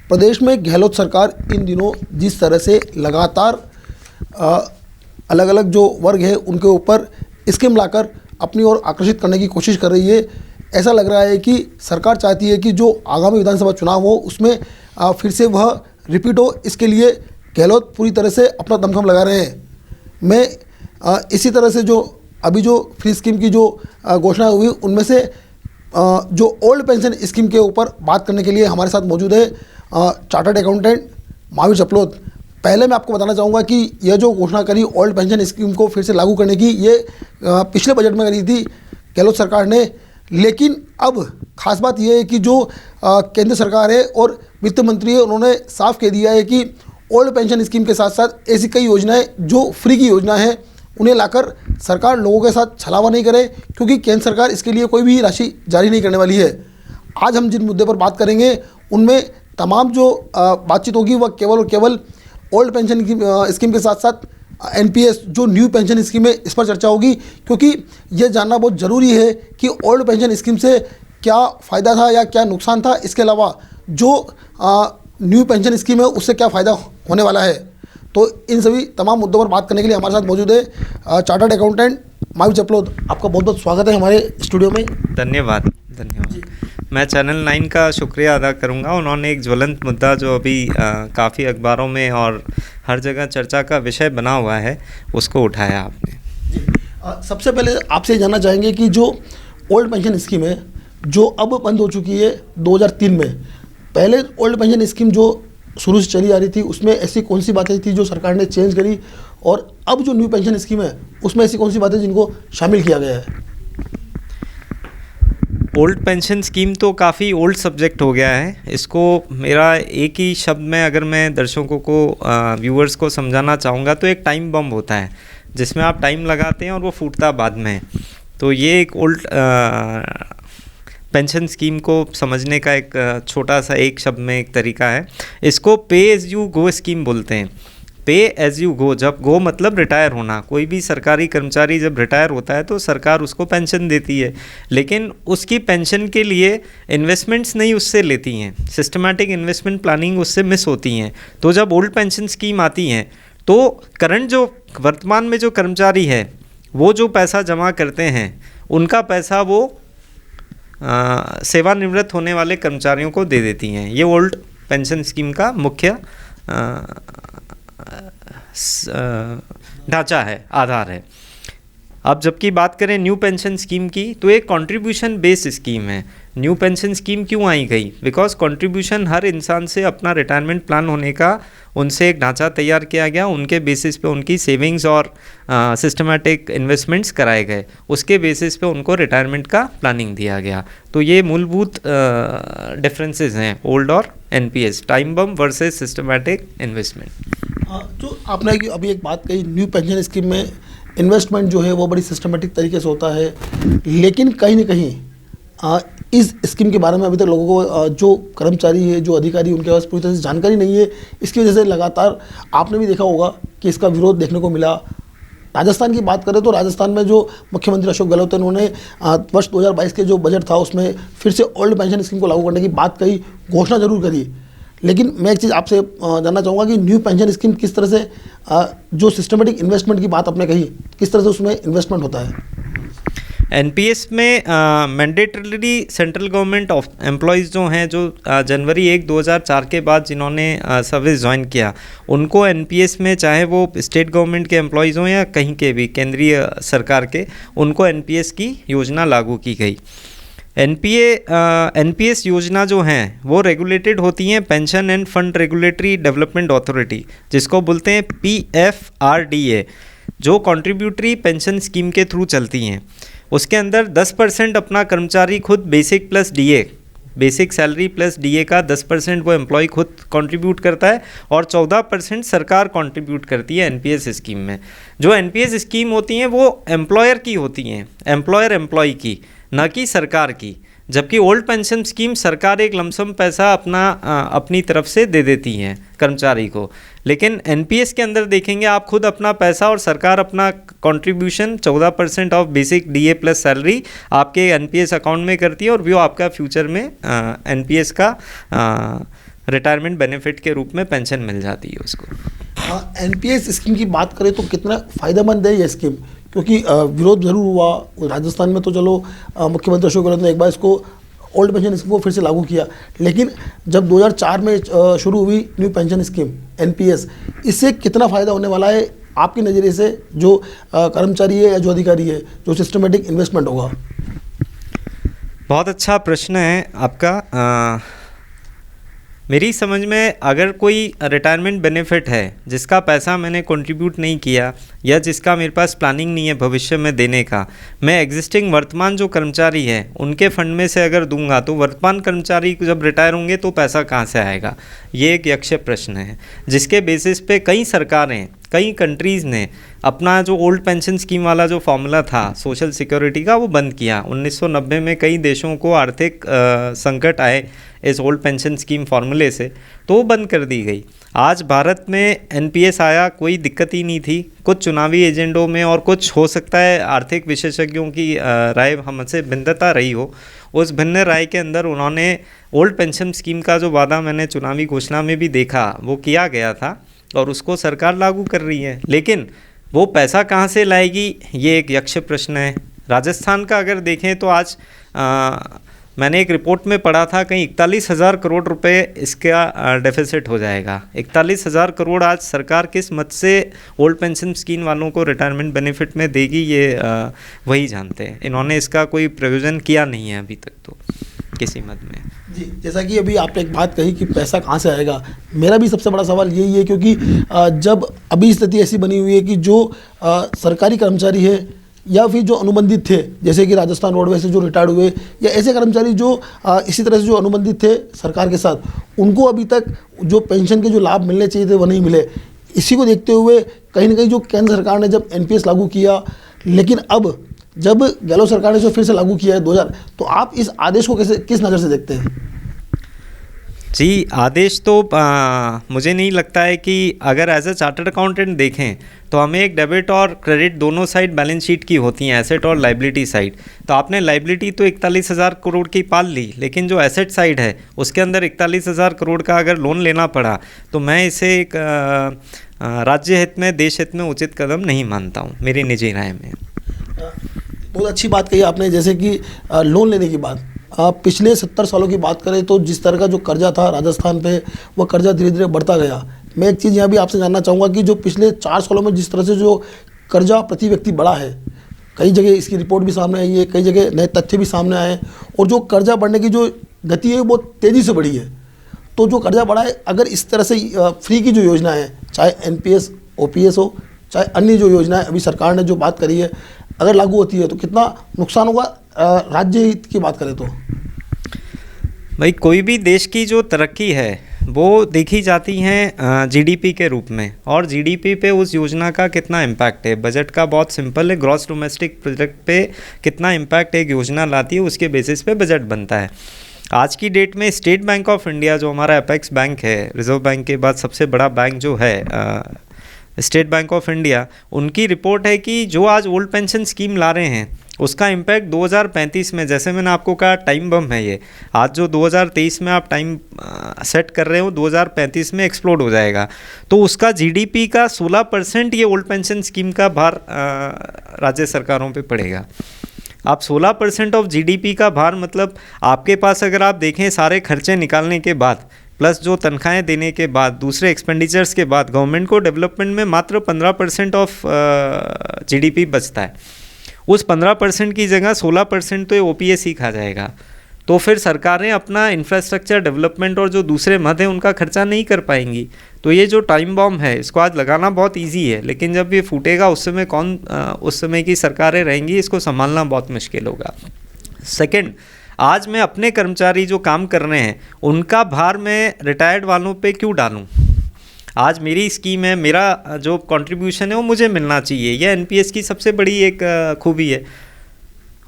प्रदेश में गहलोत सरकार इन दिनों जिस तरह से लगातार अलग अलग जो वर्ग है उनके ऊपर स्कीम लाकर अपनी ओर आकर्षित करने की कोशिश कर रही है, ऐसा लग रहा है कि सरकार चाहती है कि जो आगामी विधानसभा चुनाव हो उसमें फिर से वह रिपीट हो। इसके लिए गहलोत पूरी तरह से अपना दमखम लगा रहे हैं। मैं इसी तरह से जो अभी जो फ्री स्कीम की जो घोषणा हुई उनमें से जो ओल्ड पेंशन स्कीम के ऊपर बात करने के लिए हमारे साथ मौजूद है चार्टर्ड अकाउंटेंट महावीर चपलोत। पहले मैं आपको बताना चाहूँगा कि यह जो घोषणा करी ओल्ड पेंशन स्कीम को फिर से लागू करने की, ये पिछले बजट में करी थी गहलोत सरकार ने। लेकिन अब खास बात यह है कि जो केंद्र सरकार है और वित्त मंत्री है उन्होंने साफ कह दिया है कि ओल्ड पेंशन स्कीम के साथ साथ ऐसी कई योजनाएं जो फ्री की योजना है उन्हें लाकर सरकार लोगों के साथ छलावा नहीं करे, क्योंकि केंद्र सरकार इसके लिए कोई भी राशि जारी नहीं करने वाली है। आज हम जिन मुद्दे पर बात करेंगे उनमें तमाम जो बातचीत होगी वह केवल और केवल ओल्ड पेंशन स्कीम के साथ साथ एनपीएस जो न्यू पेंशन स्कीम है इस पर चर्चा होगी, क्योंकि यह जानना बहुत ज़रूरी है कि ओल्ड पेंशन स्कीम से क्या फ़ायदा था या क्या नुकसान था, इसके अलावा जो न्यू पेंशन स्कीम है उससे क्या फ़ायदा होने वाला है। तो इन सभी तमाम मुद्दों पर बात करने के लिए हमारे साथ मौजूद है चार्टर्ड अकाउंटेंट महावीर चपलोत। आपका बहुत बहुत स्वागत है हमारे स्टूडियो में। धन्यवाद। मैं चैनल 9 का शुक्रिया अदा करूंगा। उन्होंने एक ज्वलंत मुद्दा जो अभी काफ़ी अखबारों में और हर जगह चर्चा का विषय बना हुआ है उसको उठाया आपने। सबसे पहले आपसे जानना चाहेंगे कि जो ओल्ड पेंशन स्कीम है जो अब बंद हो चुकी है 2003 में, पहले ओल्ड पेंशन स्कीम जो शुरू से चली आ रही थी उसमें ऐसी कौन सी बातें थी जो सरकार ने चेंज करी, और अब जो न्यू पेंशन स्कीम है उसमें ऐसी कौन सी बातें जिनको शामिल किया गया है? ओल्ड पेंशन स्कीम तो काफ़ी ओल्ड सब्जेक्ट हो गया है। इसको मेरा एक ही शब्द में अगर मैं दर्शकों को व्यूअर्स को समझाना चाहूँगा तो एक टाइम बम होता है जिसमें आप टाइम लगाते हैं और वो फूटता बाद में। तो ये एक ओल्ड पेंशन स्कीम को समझने का एक छोटा सा एक शब्द में एक तरीका है। इसको पे एज यू गो स्कीम बोलते हैं। पे एज यू गो, जब गो मतलब रिटायर होना, कोई भी सरकारी कर्मचारी जब रिटायर होता है तो सरकार उसको पेंशन देती है, लेकिन उसकी पेंशन के लिए इन्वेस्टमेंट्स नहीं उससे लेती हैं, सिस्टमैटिक इन्वेस्टमेंट प्लानिंग उससे मिस होती हैं। तो जब ओल्ड पेंशन स्कीम आती हैं तो करंट जो वर्तमान में जो कर्मचारी है वो जो पैसा जमा करते हैं उनका पैसा वो सेवानिवृत्त होने वाले कर्मचारियों को दे देती हैं। ये ओल्ड पेंशन स्कीम का मुख्य ढांचा है, आधार है। अब जबकि बात करें न्यू पेंशन स्कीम की तो एक कंट्रीब्यूशन बेस्ड स्कीम है। न्यू पेंशन स्कीम क्यों आई गई? बिकॉज कंट्रीब्यूशन हर इंसान से अपना रिटायरमेंट प्लान होने का उनसे एक ढांचा तैयार किया गया, उनके बेसिस पे उनकी सेविंग्स और सिस्टमैटिक इन्वेस्टमेंट्स कराए गए, उसके बेसिस पे उनको रिटायरमेंट का प्लानिंग दिया गया। तो ये मूलभूत डिफरेंसेस हैं ओल्ड और NPS, time bomb versus systematic investment. जो आपने अभी एक बात कही, न्यू पेंशन स्कीम में इन्वेस्टमेंट जो है वो बड़ी सिस्टमेटिक तरीके से होता है, लेकिन कहीं ना कहीं इस स्कीम के बारे में अभी तक लोगों को जो कर्मचारी है, जो अधिकारी, उनके पास पूरी तरह से जानकारी नहीं है। इसकी वजह से लगातार आपने भी देखा होगा कि इसका विरोध देखने को मिला। राजस्थान की बात करें तो राजस्थान में जो मुख्यमंत्री अशोक गहलोत ने उन्होंने वर्ष 2022 के जो बजट था उसमें फिर से ओल्ड पेंशन स्कीम को लागू करने की बात कही, घोषणा जरूर करी। लेकिन मैं एक चीज़ आपसे जानना चाहूँगा कि न्यू पेंशन स्कीम किस तरह से जो सिस्टमेटिक इन्वेस्टमेंट की बात आपने कही, किस तरह से उसमें इन्वेस्टमेंट होता है? एनपीएस में mandatory central government of employees जो हैं, जो जनवरी 1, 2004 के बाद जिन्होंने सर्विस ज्वाइन किया, उनको एनपीएस में, चाहे वो स्टेट गवर्नमेंट के एम्प्लॉयज़ हों या कहीं के भी केंद्रीय सरकार के, उनको एनपीएस की योजना लागू की गई। एनपीएस योजना जो हैं वो रेगुलेटेड होती हैं pension end fund regulatory development authority, जिसको बोलते हैं पीएफआरडीए, जो कंट्रीब्यूटरी पेंशन स्कीम के थ्रू चलती हैं। उसके अंदर 10% अपना कर्मचारी खुद basic plus DA, basic salary plus DA का 10% वो एम्प्लॉय खुद कंट्रीब्यूट करता है और 14% सरकार कंट्रीब्यूट करती है एनपीएस स्कीम में। जो एनपीएस स्कीम होती हैं वो एम्प्लॉयर की होती हैं, एम्प्लॉयर एम्प्लॉय की, न कि सरकार की। जबकि ओल्ड पेंशन स्कीम सरकार एक लमसम पैसा अपनी तरफ से दे देती है कर्मचारी को, लेकिन एनपीएस के अंदर देखेंगे आप खुद अपना पैसा और सरकार अपना contribution 14% of basic DA plus salary आपके एनपीएस अकाउंट में करती है और वो आपका फ्यूचर में एनपीएस का रिटायरमेंट बेनिफिट के रूप में पेंशन मिल जाती है उसको। एनपीएस स्कीम की बात करें तो कितना फ़ायदेमंद है ये स्कीम, क्योंकि विरोध ज़रूर हुआ राजस्थान में, तो चलो मुख्यमंत्री अशोक गहलोत ने एक बार इसको ओल्ड पेंशन स्कीम को फिर से लागू किया, लेकिन जब 2004 में शुरू हुई न्यू पेंशन स्कीम एनपीएस, इससे कितना फ़ायदा होने वाला है आपके नज़रिए से, जो कर्मचारी है या जो अधिकारी है, जो सिस्टमेटिक इन्वेस्टमेंट होगा? बहुत अच्छा प्रश्न है आपका। मेरी समझ में अगर कोई रिटायरमेंट बेनिफिट है जिसका पैसा मैंने कंट्रीब्यूट नहीं किया या जिसका मेरे पास प्लानिंग नहीं है भविष्य में देने का, मैं एग्जिस्टिंग वर्तमान जो कर्मचारी है उनके फंड में से अगर दूंगा तो वर्तमान कर्मचारी जब रिटायर होंगे तो पैसा कहाँ से आएगा, ये एक यक्ष प्रश्न है, जिसके बेसिस पे कई सरकारें, कई कंट्रीज़ ने अपना जो ओल्ड पेंशन स्कीम वाला जो फॉर्मूला था सोशल सिक्योरिटी का वो बंद किया। 1990 में कई देशों को आर्थिक संकट आए इस ओल्ड पेंशन स्कीम फार्मूले से, तो वो बंद कर दी गई। आज भारत में एनपीएस आया, कोई दिक्कत ही नहीं थी। कुछ चुनावी एजेंडों में और कुछ हो सकता है आर्थिक विशेषज्ञों की राय हमसे भिन्नता रही हो, उस भिन्न राय के अंदर उन्होंने ओल्ड पेंशन स्कीम का जो वादा मैंने चुनावी घोषणा में भी देखा वो किया गया था और उसको सरकार लागू कर रही है, लेकिन वो पैसा कहाँ से लाएगी ये एक यक्ष प्रश्न है। राजस्थान का अगर देखें तो आज मैंने एक रिपोर्ट में पढ़ा था कहीं 41,000 करोड़ रुपए इसका डेफिसिट हो जाएगा। 41,000 करोड़ आज सरकार किस मत से ओल्ड पेंशन स्कीम वालों को रिटायरमेंट बेनिफिट में देगी ये वही जानते हैं। इन्होंने इसका कोई प्रयोजन किया नहीं है अभी तक तो किसी मत में। जी, जैसा कि अभी आपने एक बात कही कि पैसा कहाँ से आएगा, मेरा भी सबसे बड़ा सवाल यही है, क्योंकि जब अभी स्थिति ऐसी बनी हुई है कि जो सरकारी कर्मचारी है या फिर जो अनुबंधित थे, जैसे कि राजस्थान रोडवेज से जो रिटायर्ड हुए या ऐसे कर्मचारी जो इसी तरह से जो अनुबंधित थे सरकार के साथ, उनको अभी तक जो पेंशन के जो लाभ मिलने चाहिए थे वो नहीं मिले। इसी को देखते हुए कहीं ना कहीं जो केंद्र सरकार ने जब एनपीएस लागू किया, लेकिन अब जब गहलोत सरकार ने जो फिर से लागू किया है 2000, तो आप इस आदेश को कैसे, किस नज़र से देखते हैं? जी, आदेश तो मुझे नहीं लगता है कि अगर एज ए चार्टर्ड अकाउंटेंट देखें तो हमें एक डेबिट और क्रेडिट दोनों साइड बैलेंस शीट की होती हैं, एसेट और लाइबिलिटी साइड। तो आपने लाइबिलिटी तो 41,000 करोड़ की पाल ली, लेकिन जो एसेट साइड है उसके अंदर 41,000 करोड़ का अगर लोन लेना पड़ा तो मैं इसे एक राज्य हित में, देश हित में उचित कदम नहीं मानता हूँ मेरी निजी राय में। बहुत अच्छी बात कही आपने, जैसे कि लोन लेने की बात। पिछले 70 सालों की बात करें तो जिस तरह का जो कर्जा था राजस्थान पे, वो कर्जा धीरे धीरे बढ़ता गया। मैं एक चीज़ यहाँ भी आपसे जानना चाहूँगा कि जो पिछले 4 सालों में जिस तरह से जो कर्जा प्रति व्यक्ति बढ़ा है, कई जगह इसकी रिपोर्ट भी सामने आई है, कई जगह नए तथ्य भी सामने आए हैं, और जो कर्जा बढ़ने की जो गति है वो बहुत तेज़ी से बढ़ी है। तो जो कर्जा बढ़ा है, अगर इस तरह से फ्री की जो योजना है, चाहे एनपीएस ओपीएस हो, चाहे अन्य जो योजनाएं अभी सरकार ने जो बात करी है, अगर लागू होती है तो कितना नुकसान होगा राज्य हित की बात करें तो? भाई, कोई भी देश की जो तरक्की है वो देखी जाती हैं जीडीपी के रूप में, और जीडीपी पे उस योजना का कितना इम्पैक्ट है। बजट का बहुत सिंपल है, ग्रॉस डोमेस्टिक प्रोडक्ट पे कितना इम्पैक्ट एक योजना लाती है उसके बेसिस पे बजट बनता है। आज की डेट में स्टेट बैंक ऑफ इंडिया जो हमारा एपेक्स बैंक है, रिजर्व बैंक के बाद सबसे बड़ा बैंक जो है स्टेट बैंक ऑफ इंडिया, उनकी रिपोर्ट है कि जो आज ओल्ड पेंशन स्कीम ला रहे हैं उसका इम्पैक्ट 2035 में, जैसे मैंने आपको कहा टाइम बम है ये, आज जो 2023 में आप टाइम सेट कर रहे हो 2035 में एक्सप्लोड हो जाएगा। तो उसका जीडीपी का 16% ये ओल्ड पेंशन स्कीम का भार राज्य सरकारों पे पड़ेगा। आप 16% ऑफ जीडीपी का भार, मतलब आपके पास अगर आप देखें सारे खर्चे निकालने के बाद प्लस जो तनख्वाहें देने के बाद दूसरे एक्सपेंडिचर्स के बाद गवर्नमेंट को डेवलपमेंट में मात्र 15% ऑफ जीडीपी बचता है। उस 15% की जगह 16% तो ये ओपीएस ही खा जाएगा। तो फिर सरकारें अपना इंफ्रास्ट्रक्चर डेवलपमेंट और जो दूसरे मद हैं उनका खर्चा नहीं कर पाएंगी। तो ये जो टाइम बॉम्ब है इसको आज लगाना बहुत इजी है, लेकिन जब ये फूटेगा उस समय उस समय की सरकारें रहेंगी, इसको संभालना बहुत मुश्किल होगा। सेकंड, आज मैं अपने कर्मचारी जो काम कर रहे हैं उनका भार मैं रिटायर्ड वालों पे क्यों डालूं? आज मेरी स्कीम है, मेरा जो कंट्रीब्यूशन है वो मुझे मिलना चाहिए। यह एनपीएस की सबसे बड़ी एक खूबी है।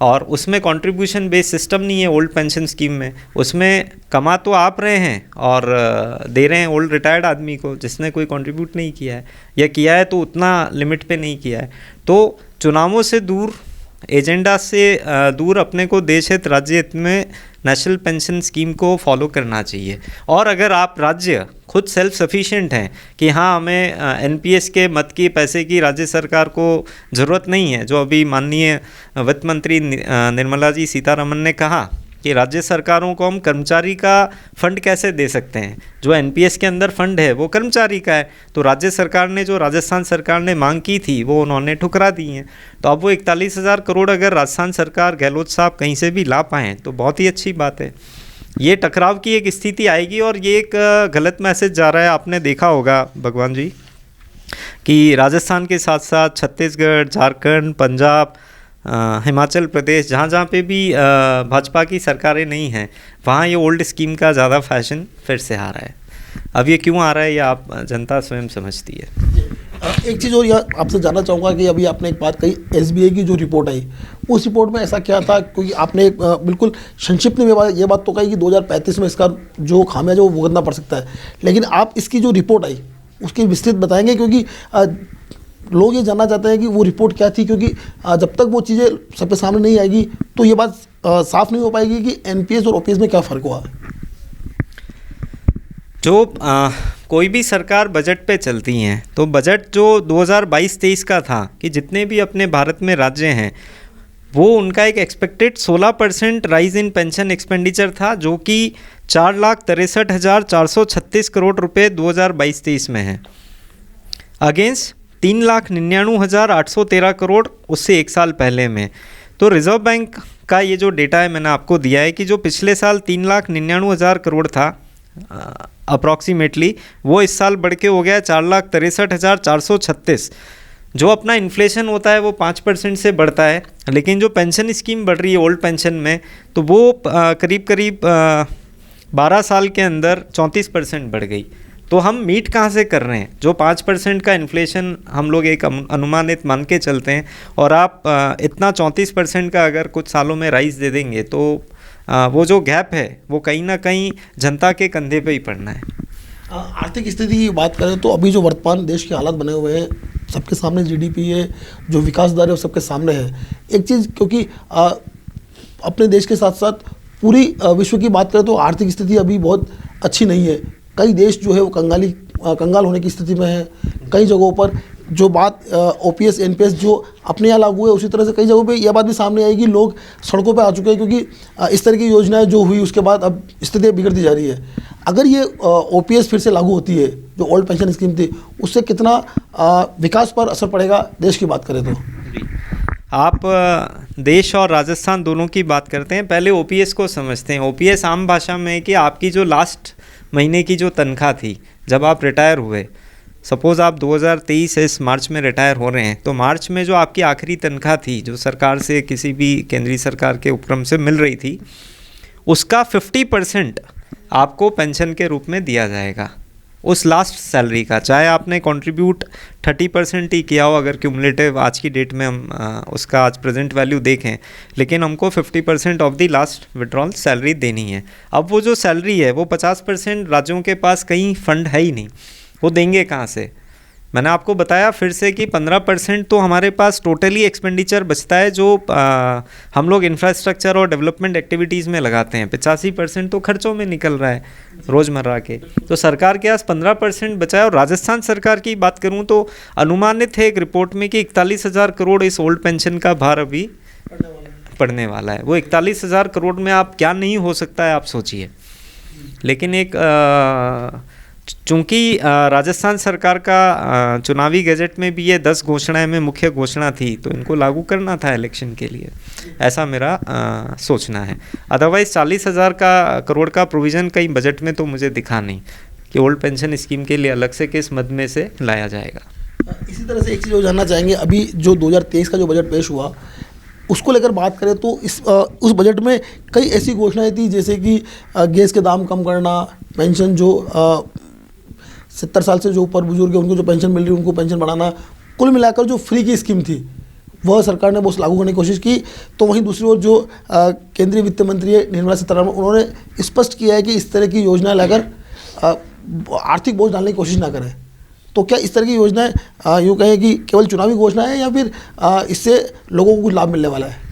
और उसमें कंट्रीब्यूशन बेस्ड सिस्टम नहीं है ओल्ड पेंशन स्कीम में। उसमें कमा तो आप रहे हैं और दे रहे हैं ओल्ड रिटायर्ड आदमी को जिसने कोई कंट्रीब्यूट नहीं किया है, या किया है तो उतना लिमिट पे नहीं किया है। तो चुनावों से दूर एजेंडा से दूर अपने को देश हित राज्य हित में नेशनल पेंशन स्कीम को फॉलो करना चाहिए। और अगर आप राज्य खुद सेल्फ सफिशिएंट हैं कि हाँ हमें एनपीएस के मद की पैसे की राज्य सरकार को ज़रूरत नहीं है, जो अभी माननीय वित्त मंत्री निर्मला जी सीतारमन ने कहा कि राज्य सरकारों को हम कर्मचारी का फंड कैसे दे सकते हैं, जो एनपीएस के अंदर फंड है वो कर्मचारी का है। तो राज्य सरकार ने जो राजस्थान सरकार ने मांग की थी वो उन्होंने ठुकरा दी है। तो अब वो 41,000 करोड़ अगर राजस्थान सरकार गहलोत साहब कहीं से भी ला पाएँ तो बहुत ही अच्छी बात है। ये टकराव की एक स्थिति आएगी और ये एक गलत मैसेज जा रहा है। आपने देखा होगा भगवान जी कि राजस्थान के साथ साथ छत्तीसगढ़, झारखंड, पंजाब, हिमाचल प्रदेश, जहाँ जहाँ पे भी भाजपा की सरकारें नहीं हैं वहाँ ये ओल्ड स्कीम का ज़्यादा फैशन फिर से आ रहा है। अब ये क्यों आ रहा है ये आप जनता स्वयं समझती है। एक चीज़ और यह आपसे जानना चाहूँगा कि अभी आपने एक बात कही एसबीआई की जो रिपोर्ट आई, उस रिपोर्ट में ऐसा क्या था, क्योंकि आपने बिल्कुल संक्षिप्त में ये बात तो कही कि 2035 में इसका जो खामियाजा वो भुगतना पड़ सकता है, लेकिन आप इसकी जो रिपोर्ट आई उसकी विस्तृत बताएंगे, क्योंकि लोग ये जानना चाहते हैं कि वो रिपोर्ट क्या थी, क्योंकि जब तक वो चीज़ें सबके सामने नहीं आएगी तो ये बात साफ नहीं हो पाएगी कि एनपीएस और ओपीएस में क्या फ़र्क हुआ। जो कोई भी सरकार बजट पे चलती हैं तो बजट जो 2022-23 का था कि जितने भी अपने भारत में राज्य हैं वो उनका एक expected 16% rise in pension expenditure था, जो कि 4,63,436 करोड़ रुपए 2022-23 में है, अगेंस्ट 3,99,813 करोड़ उससे एक साल पहले में। तो रिजर्व बैंक का ये जो डेटा है मैंने आपको दिया है कि जो पिछले साल 3,99,000 करोड़ था अप्रॉक्सीमेटली, वो इस साल बढ़ के हो गया 4,63,436। जो अपना इन्फ्लेशन होता है वो 5% से बढ़ता है, लेकिन जो पेंशन स्कीम बढ़ रही है ओल्ड पेंशन में तो वो करीब करीब 12 साल के अंदर 34% बढ़ गई। तो हम मीट कहाँ से कर रहे हैं? जो 5% का इन्फ्लेशन हम लोग एक अनुमानित मान के चलते हैं और आप इतना 34% का अगर कुछ सालों में राइज दे देंगे तो वो जो गैप है वो कहीं ना कहीं जनता के कंधे पे ही पड़ना है। आर्थिक स्थिति की बात करें तो अभी जो वर्तमान देश के हालात बने हुए हैं, सबके सामने जीडीपी है, जो विकास दर है वो सबके सामने है। एक चीज़, क्योंकि अपने देश के साथ साथ पूरी विश्व की बात करें तो आर्थिक स्थिति अभी बहुत अच्छी नहीं है। कई देश जो है वो कंगाल होने की स्थिति में है। कई जगहों पर जो बात ओपीएस एनपीएस जो अपने यहाँ लागू है, उसी तरह से कई जगहों पे यह बात भी सामने आएगी, लोग सड़कों पे आ चुके हैं, क्योंकि इस तरह की योजनाएं जो हुई उसके बाद अब स्थिति बिगड़ती जा रही है। अगर ये ओपीएस फिर से लागू होती है, जो ओल्ड पेंशन स्कीम थी, उससे कितना विकास पर असर पड़ेगा देश की बात करें तो? आप देश और राजस्थान दोनों की बात करते हैं, पहले ओपीएस को समझते हैं। ओपीएस आम भाषा में है कि आपकी जो लास्ट महीने की जो तनख्वाह थी जब आप रिटायर हुए, सपोज़ आप 2023 इस मार्च में रिटायर हो रहे हैं, तो मार्च में जो आपकी आखिरी तनख्वाह थी जो सरकार से किसी भी केंद्रीय सरकार के उपक्रम से मिल रही थी, उसका 50% आपको पेंशन के रूप में दिया जाएगा उस लास्ट सैलरी का, चाहे आपने कंट्रीब्यूट 30% ही किया हो अगर क्यूमुलेटिव आज की डेट में हम उसका आज प्रेजेंट वैल्यू देखें, लेकिन हमको 50% of the last withdrawal salary देनी है। अब वो जो सैलरी है वो 50% राज्यों के पास कहीं फंड है ही नहीं, वो देंगे कहाँ से? मैंने आपको बताया फिर से कि 15% तो हमारे पास टोटली एक्सपेंडिचर बचता है जो हम लोग इंफ्रास्ट्रक्चर और डेवलपमेंट एक्टिविटीज़ में लगाते हैं। 85% तो खर्चों में निकल रहा है रोज़मर्रा के। तो सरकार के पास 15% बचा है। और राजस्थान सरकार की बात करूं तो अनुमानित है एक रिपोर्ट में कि 41,000 करोड़ इस ओल्ड पेंशन का भार अभी पड़ने वाला है। वो 41,000 करोड़ में आप क्या नहीं हो सकता है आप सोचिए। लेकिन एक चूँकि राजस्थान सरकार का चुनावी गजट में भी ये 10 घोषणाएं में मुख्य घोषणा थी, तो इनको लागू करना था इलेक्शन के लिए, ऐसा मेरा सोचना है। अदरवाइज़ 40,000 करोड़ का प्रोविज़न कहीं बजट में तो मुझे दिखा नहीं कि ओल्ड पेंशन स्कीम के लिए अलग से किस मद में से लाया जाएगा। इसी तरह से एक चीज़ और जानना चाहेंगे, अभी जो 2023 का जो बजट पेश हुआ उसको लेकर बात करें तो उस बजट में कई ऐसी घोषणाएँ थी, जैसे कि गैस के दाम कम करना, पेंशन जो 70 साल से जो ऊपर बुजुर्ग है उनको जो पेंशन मिल रही है उनको पेंशन बढ़ाना, कुल मिलाकर जो फ्री की स्कीम थी वह सरकार ने वो लागू करने की कोशिश की। तो वहीं दूसरी ओर जो केंद्रीय वित्त मंत्री है निर्मला सीतारमण, उन्होंने स्पष्ट किया है कि इस तरह की योजना लाकर आर्थिक बोझ डालने की कोशिश ना करें। तो क्या इस तरह की योजनाएं यूँ कहें कि केवल चुनावी घोषणा है या फिर इससे लोगों को कुछ लाभ मिलने वाला है?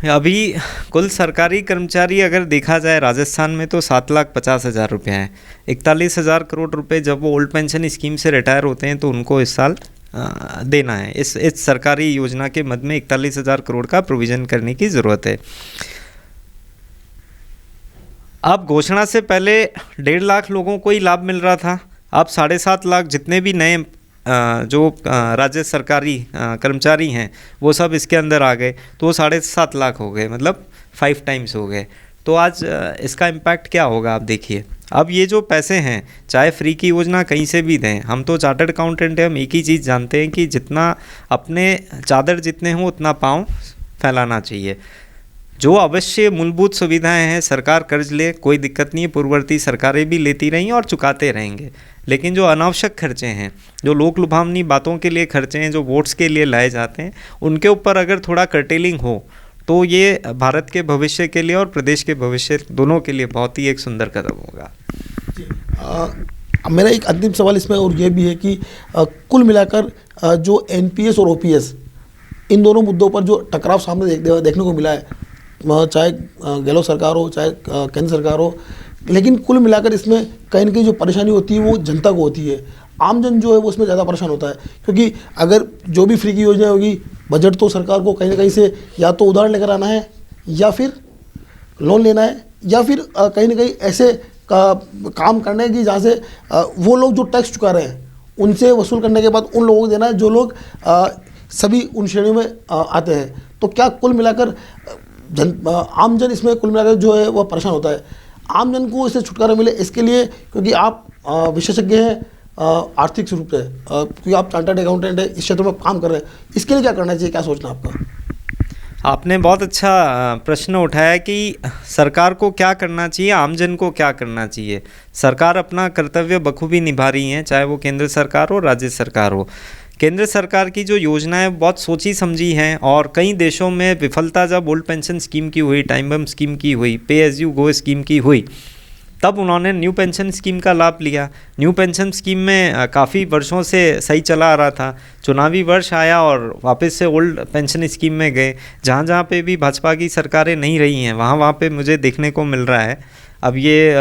अभी कुल सरकारी कर्मचारी अगर देखा जाए राजस्थान में तो 7,50,000 रुपये हैं। 41,000 करोड़ रुपए जब वो ओल्ड पेंशन स्कीम से रिटायर होते हैं तो उनको इस साल देना है। इस सरकारी योजना के मद में 41,000 करोड़ का प्रोविज़न करने की ज़रूरत है। अब घोषणा से पहले 1.5 लाख लोगों को ही लाभ मिल रहा था। अब 7.5 लाख जितने भी नए जो राज्य सरकारी कर्मचारी हैं वो सब इसके अंदर आ गए, तो वो 7.5 लाख हो गए, मतलब 5 टाइम्स हो गए। तो आज इसका इम्पैक्ट क्या होगा आप देखिए। अब ये जो पैसे हैं, चाहे फ्री की योजना कहीं से भी दें, हम तो चार्टर्ड अकाउंटेंट हैं, हम एक ही चीज़ जानते हैं कि जितना अपने चादर जितने हों उतना पाँव फैलाना चाहिए। जो अवश्य मूलभूत सुविधाएं हैं, सरकार कर्ज ले, कोई दिक्कत नहीं है, पूर्ववर्ती सरकारें भी लेती रहीं और चुकाते रहेंगे। लेकिन जो अनावश्यक खर्चे हैं, जो लोक लुभावनी बातों के लिए खर्चे हैं, जो वोट्स के लिए लाए जाते हैं, उनके ऊपर अगर थोड़ा कर्टेलिंग हो तो ये भारत के भविष्य के लिए और प्रदेश के भविष्य दोनों के लिए बहुत ही एक सुंदर कदम होगा। मेरा एक अंतिम सवाल इसमें और ये भी है कि कुल मिलाकर जो एनपीएस और ओपीएस, इन दोनों मुद्दों पर जो टकराव सामने देखने को मिला है, चाहे गहलोत सरकार हो चाहे केंद्र सरकार हो, लेकिन कुल मिलाकर इसमें कहीं ना कहीं जो परेशानी होती है वो जनता को होती है। आम जन जो है वो उसमें ज़्यादा परेशान होता है, क्योंकि अगर जो भी फ्री की योजना होगी, बजट तो सरकार को कहीं ना कहीं से या तो उधार लेकर आना है या फिर लोन लेना है या फिर कहीं ना कहीं ऐसे काम करना है कि जहाँ से वो लोग जो टैक्स चुका रहे हैं उनसे वसूल करने के बाद उन लोगों को देना है जो लोग सभी उन श्रेणियों में आते हैं। तो क्या कुल मिलाकर आम जन इसमें कुल मिलाकर जो है वह परेशान होता है? आम जन को इससे छुटकारा मिले इसके लिए, क्योंकि आप विशेषज्ञ हैं आर्थिक रूप से, क्योंकि आप चार्टर्ड अकाउंटेंट है, इस क्षेत्र में काम कर रहे हैं, इसके लिए क्या करना चाहिए, क्या सोचना आपका? आपने बहुत अच्छा प्रश्न उठाया कि सरकार को क्या करना चाहिए, आमजन को क्या करना चाहिए। सरकार अपना कर्तव्य बखूबी निभा रही हैं, चाहे वो केंद्र सरकार हो, राज्य सरकार हो। केंद्र सरकार की जो योजनाएं बहुत सोची समझी हैं, और कई देशों में विफलता जब ओल्ड पेंशन स्कीम की हुई, टाइम बम स्कीम की हुई, पे एज यू गो स्कीम की हुई, तब उन्होंने न्यू पेंशन स्कीम का लाभ लिया। न्यू पेंशन स्कीम में काफ़ी वर्षों से सही चला आ रहा था, चुनावी वर्ष आया और वापस से ओल्ड पेंशन स्कीम में गए। जहाँ जहाँ पे भी भाजपा की सरकारें नहीं रही हैं, वहाँ वहाँ पे मुझे देखने को मिल रहा है। अब ये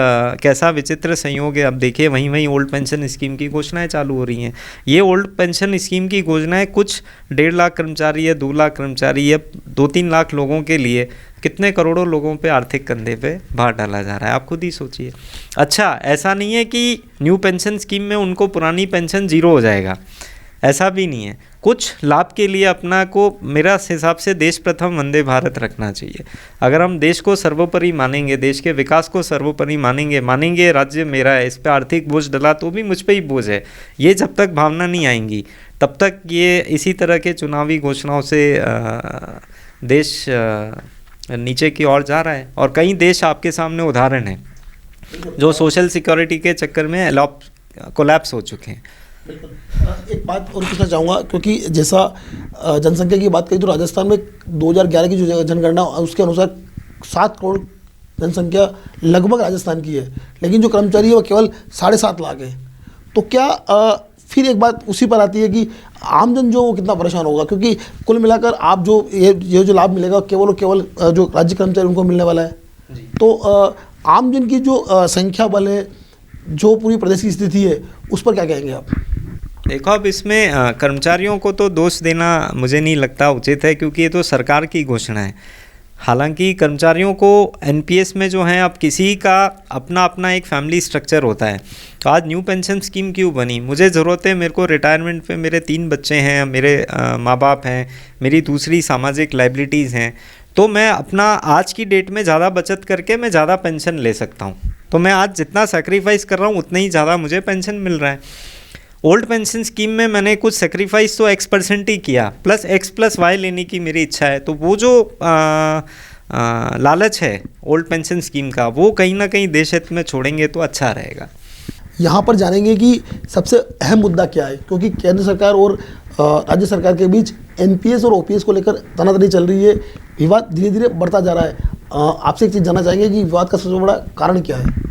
कैसा विचित्र संयोग है। अब देखिए वहीं वहीं ओल्ड पेंशन स्कीम की घोषणाएं चालू हो रही हैं। ये ओल्ड पेंशन स्कीम की घोषणाएं कुछ 1.5 लाख कर्मचारी या 2 लाख कर्मचारी या 2-3 लाख लोगों के लिए कितने करोड़ों लोगों पे आर्थिक कंधे पे भार डाला जा रहा है, आप खुद ही सोचिए। अच्छा, ऐसा नहीं है कि न्यू पेंशन स्कीम में उनको पुरानी पेंशन जीरो हो जाएगा, ऐसा भी नहीं है। कुछ लाभ के लिए अपना को, मेरा हिसाब से देश प्रथम वंदे भारत रखना चाहिए। अगर हम देश को सर्वोपरि मानेंगे, देश के विकास को सर्वोपरि मानेंगे राज्य मेरा है, इस पर आर्थिक बोझ डला तो भी मुझ पे ही बोझ है, ये जब तक भावना नहीं आएंगी तब तक ये इसी तरह के चुनावी घोषणाओं से देश नीचे की ओर जा रहा है। और कई देश आपके सामने उदाहरण हैं जो सोशल सिक्योरिटी के चक्कर में कोलैप्स हो चुके हैं। एक बात और पूछना चाहूँगा, क्योंकि जैसा जनसंख्या की बात करी तो राजस्थान में 2011 की जो जनगणना उसके अनुसार 7 करोड़ जनसंख्या लगभग राजस्थान की है, लेकिन जो कर्मचारी है वो केवल 7.5 लाख है। तो क्या फिर एक बात उसी पर आती है कि आमजन जो वो कितना परेशान होगा, क्योंकि कुल मिलाकर आप जो ये जो लाभ मिलेगा केवल जो राज्य कर्मचारी उनको मिलने वाला है। तो आमजन की जो संख्या बल है, जो पूरी प्रदेश की स्थिति है, उस पर क्या कहेंगे आप? देखो, अब इसमें कर्मचारियों को तो दोष देना मुझे नहीं लगता उचित है, क्योंकि ये तो सरकार की घोषणा है। हालांकि कर्मचारियों को एनपीएस में जो है, अब किसी का अपना अपना एक फैमिली स्ट्रक्चर होता है। तो आज न्यू पेंशन स्कीम क्यों बनी? मुझे ज़रूरत है, मेरे को रिटायरमेंट पे मेरे 3 बच्चे हैं, मेरे माँ बाप हैं, मेरी दूसरी सामाजिक लाइबिलिटीज़ हैं, तो मैं अपना आज की डेट में ज़्यादा बचत करके मैं ज़्यादा पेंशन ले सकता हूँ। तो मैं आज जितना सेक्रीफाइस कर रहा हूँ उतना ही ज़्यादा मुझे पेंशन मिल रहा है। ओल्ड पेंशन स्कीम में मैंने कुछ सेक्रीफाइस तो X% ही किया, प्लस X+Y लेने की मेरी इच्छा है। तो वो जो लालच है ओल्ड पेंशन स्कीम का, वो कहीं ना कहीं देश हित में छोड़ेंगे तो अच्छा रहेगा। यहाँ पर जानेंगे कि सबसे अहम मुद्दा क्या है, क्योंकि केंद्र सरकार और राज्य सरकार के बीच एनपीएस और ओपीएस को लेकर तनातनी चल रही है। विवाद धीरे धीरे बढ़ता जा रहा है। आपसे एक चीज़ जानना चाहेंगे कि विवाद का सबसे बड़ा कारण क्या है?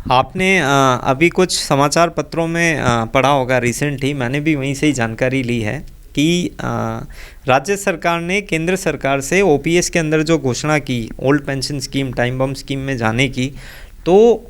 आपने अभी कुछ समाचार पत्रों में पढ़ा होगा, रिसेंट ही मैंने भी वहीं से ही जानकारी ली है कि राज्य सरकार ने केंद्र सरकार से ओपीएस के अंदर जो घोषणा की old pension scheme, time bomb scheme में जाने की, तो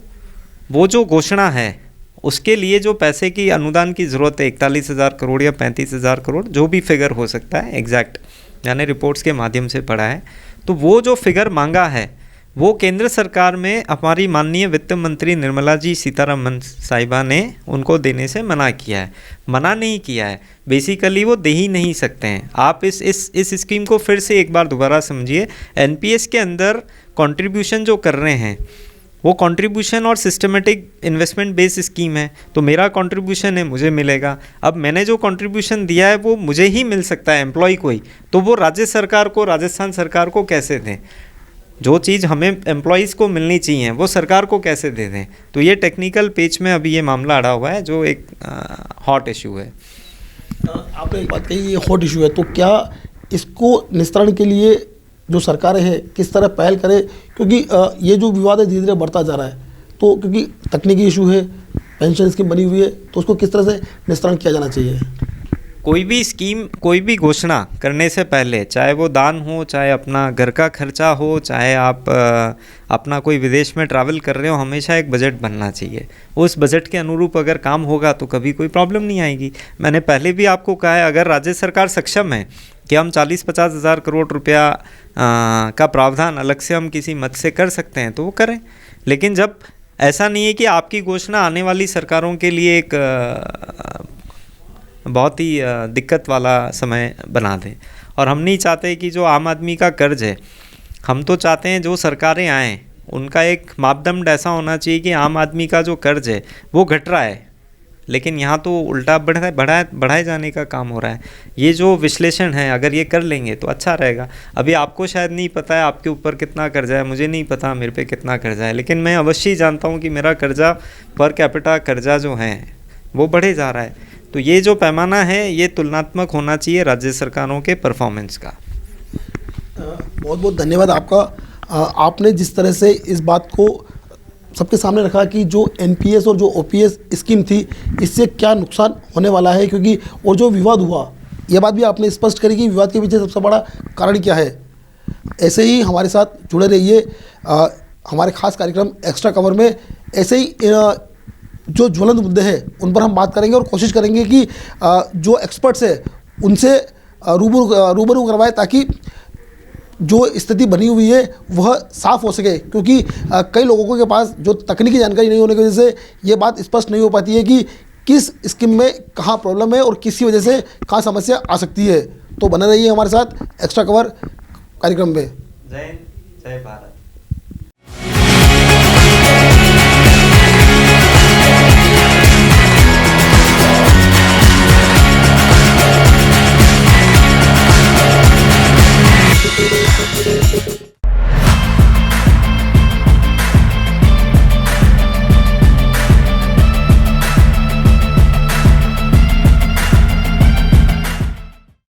वो जो घोषणा है उसके लिए जो पैसे की अनुदान की ज़रूरत है 41,000 करोड़ या 35,000 करोड़, जो भी फिगर हो सकता है एग्जैक्ट, मैंने रिपोर्ट्स के माध्यम से पढ़ा है, तो वो जो फिगर मांगा है वो केंद्र सरकार में हमारी माननीय वित्त मंत्री निर्मला जी सीतारमन साहिबा ने उनको देने से मना किया है। मना नहीं किया है, बेसिकली वो दे ही नहीं सकते हैं। आप इस स्कीम को फिर से एक बार दोबारा समझिए। एनपीएस के अंदर कंट्रीब्यूशन जो कर रहे हैं वो कंट्रीब्यूशन और सिस्टमेटिक इन्वेस्टमेंट बेस्ड स्कीम है, तो मेरा कंट्रीब्यूशन है, मुझे मिलेगा। अब मैंने जो कंट्रीब्यूशन दिया है वो मुझे ही मिल सकता है, एम्प्लॉय को ही, तो वो राज्य सरकार को, राजस्थान सरकार को कैसे दें? जो चीज़ हमें एम्प्लॉयज़ को मिलनी चाहिए वो सरकार को कैसे दे दें? तो ये टेक्निकल पेच में अभी ये मामला अड़ा हुआ है, जो एक हॉट इशू है। आपने एक बात कही, ये हॉट इशू है, तो क्या इसको निस्तारण के लिए जो सरकारें हैं किस तरह पहल करें? क्योंकि ये जो विवाद है धीरे धीरे बढ़ता जा रहा है, तो क्योंकि तकनीकी इशू है, पेंशन स्कीम बनी हुई है, तो उसको किस तरह से निस्तारण किया जाना चाहिए? कोई भी स्कीम, कोई भी घोषणा करने से पहले, चाहे वो दान हो, चाहे अपना घर का खर्चा हो, चाहे आप अपना कोई विदेश में ट्रैवल कर रहे हो, हमेशा एक बजट बनना चाहिए। उस बजट के अनुरूप अगर काम होगा तो कभी कोई प्रॉब्लम नहीं आएगी। मैंने पहले भी आपको कहा है, अगर राज्य सरकार सक्षम है कि हम 40-50 हज़ार करोड़ रुपया का प्रावधान अलग से हम किसी मद से कर सकते हैं तो वो करें। लेकिन जब ऐसा नहीं है कि आपकी घोषणा आने वाली सरकारों के लिए एक बहुत ही दिक्कत वाला समय बना दें। और हम नहीं चाहते कि जो आम आदमी का कर्ज है, हम तो चाहते हैं जो सरकारें आएँ उनका एक मापदंड ऐसा होना चाहिए कि आम आदमी का जो कर्ज है वो घट रहा है, लेकिन यहाँ तो उल्टा बढ़ाए जाने का काम हो रहा है। ये जो विश्लेषण है अगर ये कर लेंगे तो अच्छा रहेगा। अभी आपको शायद नहीं पता है आपके ऊपर कितना कर्जा है, मुझे नहीं पता मेरे पे कितना कर्जा है, लेकिन मैं अवश्य ही जानता हूँ कि मेरा कर्जा, पर कैपिटा कर्जा जो है वो बढ़े जा रहा है। तो ये जो पैमाना है ये तुलनात्मक होना चाहिए राज्य सरकारों के परफॉर्मेंस का। बहुत बहुत धन्यवाद आपका। आपने जिस तरह से इस बात को सबके सामने रखा कि जो एनपीएस और जो ओपीएस स्कीम थी इससे क्या नुकसान होने वाला है, क्योंकि और जो विवाद हुआ ये बात भी आपने स्पष्ट करी कि विवाद के पीछे सबसे बड़ा कारण क्या है। ऐसे ही हमारे साथ जुड़े रहिए हमारे खास कार्यक्रम एक्स्ट्रा कवर में। ऐसे ही जो ज्वलंत मुद्दे हैं उन पर हम बात करेंगे और कोशिश करेंगे कि जो एक्सपर्ट्स हैं उनसे रूबरू करवाएं, ताकि जो स्थिति बनी हुई है वह साफ़ हो सके। क्योंकि कई लोगों के पास जो तकनीकी जानकारी नहीं होने की वजह से ये बात स्पष्ट नहीं हो पाती है कि किस स्कीम में कहाँ प्रॉब्लम है और किसी वजह से कहाँ समस्या आ सकती है। तो बने रहिए हमारे साथ एक्स्ट्रा कवर कार्यक्रम में। जय हिंद, जय भारत।